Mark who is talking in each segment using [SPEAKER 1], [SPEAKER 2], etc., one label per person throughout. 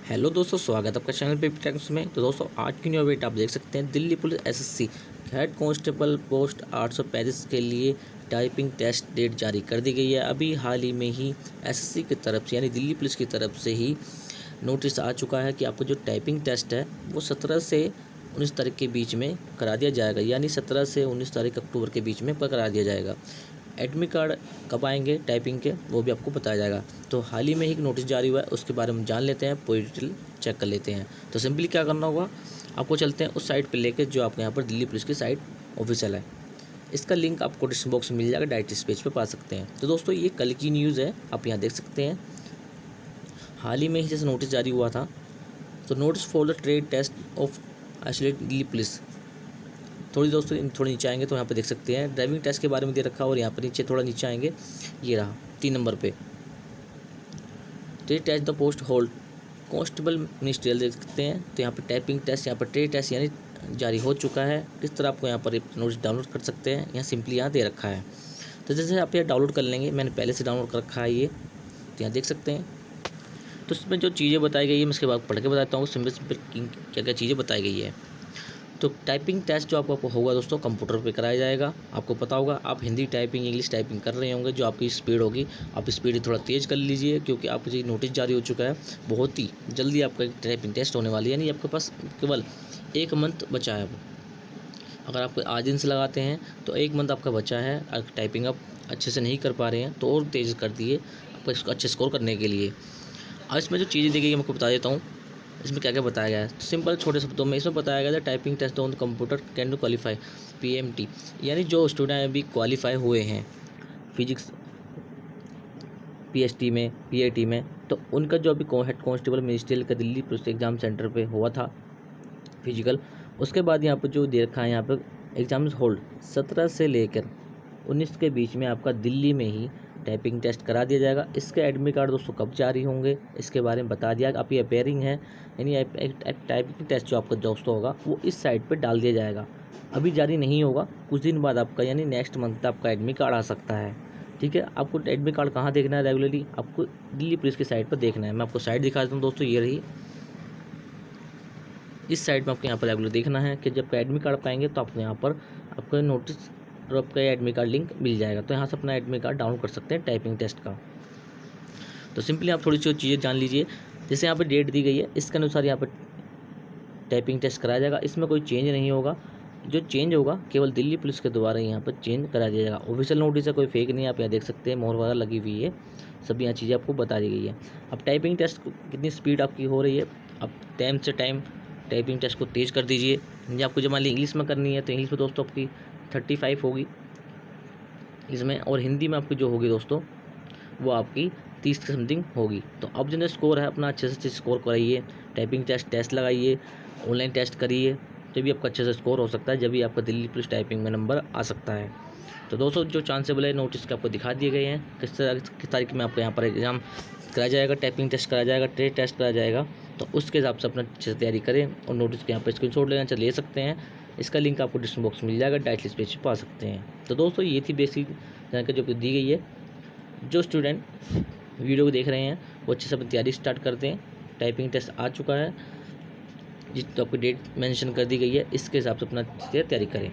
[SPEAKER 1] Hello दोस्तों, स्वागत है आपका चैनल पे टेक्स में। तो दोस्तों, आज की न्यू अपडेट आप देख सकते हैं। Delhi police SSC head constable post 835 के लिए टाइपिंग टेस्ट डेट जारी कर दी गई है। अभी हाल ही में ही एसएससी की तरफ से यानी दिल्ली पुलिस की तरफ से ही नोटिस आ चुका है कि आपको जो टाइपिंग टेस्ट है वो 17 से 19 तारीख के बीच में करा दिया जाएगा, यानी 17 से 19 तारीख अक्टूबर के बीच में करा दिया जाएगा। एडमिट कार्ड कब आएंगे टाइपिंग के, वो भी आपको बताया जाएगा। तो हाल ही में ही एक नोटिस जारी हुआ है, उसके बारे में जान लेते हैं, पूरी डिटेल चेक कर लेते हैं। तो सिंपली क्या करना होगा, आपको चलते हैं उस साइट पे लेके जो आपके यहाँ पर दिल्ली पुलिस की साइट ऑफिशियल है। इसका लिंक आपको डिस्क्रिप्शन बॉक्स में मिल जाएगा, डायरेक्ट इस पेज पे पा सकते हैं। तो दोस्तों, ये कल की न्यूज़ है, आप यहाँ देख सकते हैं। हाल ही में ही जैसे नोटिस जारी हुआ था, तो notice for the trade test of isolate Delhi police. थोड़ी नीचे आएंगे तो यहाँ पे देख सकते हैं ड्राइविंग टेस्ट के बारे में दे रखा है। और यहाँ पर नीचे थोड़ा नीचे आएंगे, ये रहा 3 नंबर पे, trade test the post hold constable ministerial देख सकते हैं। तो यहाँ पे टाइपिंग टेस्ट, यहाँ पर ट्रेड टेस्ट यानी जारी हो चुका है। किस तरह आपको यहाँ पर नोटिस डाउनलोड कर सकते हैं, यहाँ सिंपली यहाँ दे रखा है। तो जैसे आप यहाँ डाउनलोड कर लेंगे, मैंने पहले से डाउनलोड कर रखा है ये, तो यहाँ देख सकते हैं। तो इसमें जो चीज़ें बताई गई है मैं इसके बाद पढ़ के बताता हूँ सिंपल क्या क्या चीज़ें बताई गई है। तो टाइपिंग टेस्ट जो आपको होगा दोस्तों, कंप्यूटर पे कराया जाएगा। आपको पता होगा, आप हिंदी टाइपिंग इंग्लिश टाइपिंग कर रहे होंगे, जो आपकी स्पीड होगी आप स्पीड थोड़ा तेज़ कर लीजिए, क्योंकि आपको जो नोटिस जारी हो चुका है, बहुत ही जल्दी आपका टाइपिंग टेस्ट होने वाली है। यानी आपके पास केवल 1 मंथ बचा है। अगर आप आज दिन से लगाते हैं तो 1 मंथ आपका बचा है। अगर टाइपिंग आप अच्छे से नहीं कर पा रहे हैं तो और तेज़ कर दिए आपका इसको अच्छे स्कोर करने के लिए। अब इसमें जो चीज़ें दी गई है मैं आपको बता देता हूँ, इसमें क्या क्या बताया गया है। तो सिंपल छोटे शब्दों में इसमें बताया गया है typing test on computer can qualify PMT, यानी जो स्टूडेंट अभी क्वालिफाई हुए हैं फिजिक्स पीएचटी में पीएटी में, तो उनका जो अभी हेड कांस्टेबल मिनिस्ट्रियल का दिल्ली पुलिस एग्जाम सेंटर पे हुआ था फिजिकल, उसके बाद यहाँ पर जो दे रखा है, यहाँ पर एग्जाम होल्ड 17 से लेकर 19 के बीच में आपका दिल्ली में ही टाइपिंग टेस्ट करा दिया जाएगा। इसके एडमिट कार्ड दोस्तों कब जारी होंगे इसके बारे में बता दिया। आप ये अपेयरिंग है, यानी टाइपिंग टेस्ट जो आपका दोस्तों होगा वो इस साइट पे डाल दिया जाएगा। अभी जारी नहीं होगा, कुछ दिन बाद आपका यानी नेक्स्ट मंथ आपका एडमिट कार्ड आ सकता है। ठीक है, आपको एडमिट कार्ड कहाँ देखना है, रेगुलरली आपको दिल्ली पुलिस की साइट पर देखना है। मैं आपको साइट दिखा देता हूँ दोस्तों, ये रही। इस साइट में आपको यहाँ पर रेगुलर देखना है कि जब एडमिट कार्ड पाएंगे तो आपको यहाँ पर आपका नोटिस और आपका एडमिट कार्ड लिंक मिल जाएगा। तो यहाँ से अपना एडमिट कार्ड डाउनलोड कर सकते हैं टाइपिंग टेस्ट का। तो सिंपली आप थोड़ी सी चीज़ें जान लीजिए। जैसे यहाँ पर डेट दी गई है, इसके अनुसार यहाँ पर टाइपिंग टेस्ट कराया जाएगा। इसमें कोई चेंज नहीं होगा, जो चेंज होगा केवल दिल्ली पुलिस के द्वारा यहाँ पर चेंज करा दिया जाएगा। ऑफिशियल नोटिस है, कोई फेक नहीं है। आप यहाँ देख सकते हैं मोहर वगैरह लगी हुई है, सभी यहाँ चीज़ें आपको बता दी गई है। अब टाइपिंग टेस्ट कितनी स्पीड आपकी हो रही है, अब टाइम से टाइम टाइपिंग टेस्ट को तेज़ कर दीजिए। ये आपको जब मान ली इंग्लिश में करनी है तो इंग्लिश में दोस्तों आपकी 35 होगी इसमें, और हिंदी में आपकी जो होगी दोस्तों वो आपकी 30 के समथिंग होगी। तो अब जो स्कोर है अपना अच्छे से अच्छे स्कोर कराइए, टाइपिंग टेस्ट लगाइए, ऑनलाइन टेस्ट करिए, जब भी आपका अच्छे से स्कोर हो सकता है, जब भी आपका दिल्ली पुलिस टाइपिंग में नंबर आ सकता है। तो दोस्तों, जो चांसेबल है नोटिस के आपको दिखा दिए गए हैं, किस तारीख में आपको यहाँ पर एग्ज़ाम कराया जाएगा, टाइपिंग टेस्ट कराया जाएगा, ट्रेड टेस्ट कराया जाएगा। तो उसके हिसाब से अपना अच्छे से तैयारी करें और नोटिस के यहाँ पर स्क्रीनशॉट लेना ले सकते हैं। इसका लिंक आपको डिस्क्रिप्शन बॉक्स में मिल जाएगा, डायरेक्ट इस पेज पर पा सकते हैं। तो दोस्तों, ये थी बेसिक जानकारी जो दी गई है। जो स्टूडेंट वीडियो को देख रहे हैं वो अच्छे से अपनी तैयारी स्टार्ट करते हैं। टाइपिंग टेस्ट आ चुका है, जिस तो आपकी डेट मेंशन कर दी गई है, इसके हिसाब से अपना तैयारी करें।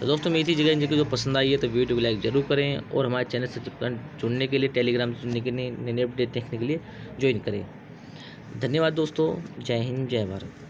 [SPEAKER 1] तो दोस्तों, मेरी थी जगह जिनको जो पसंद आई है तो वीडियो को लाइक जरूर करें, और हमारे चैनल से जुड़ने के लिए, टेलीग्राम से जुड़ने के लिए, नए अपडेट देखने के लिए ज्वाइन करें। धन्यवाद दोस्तों, जय हिंद, जय भारत।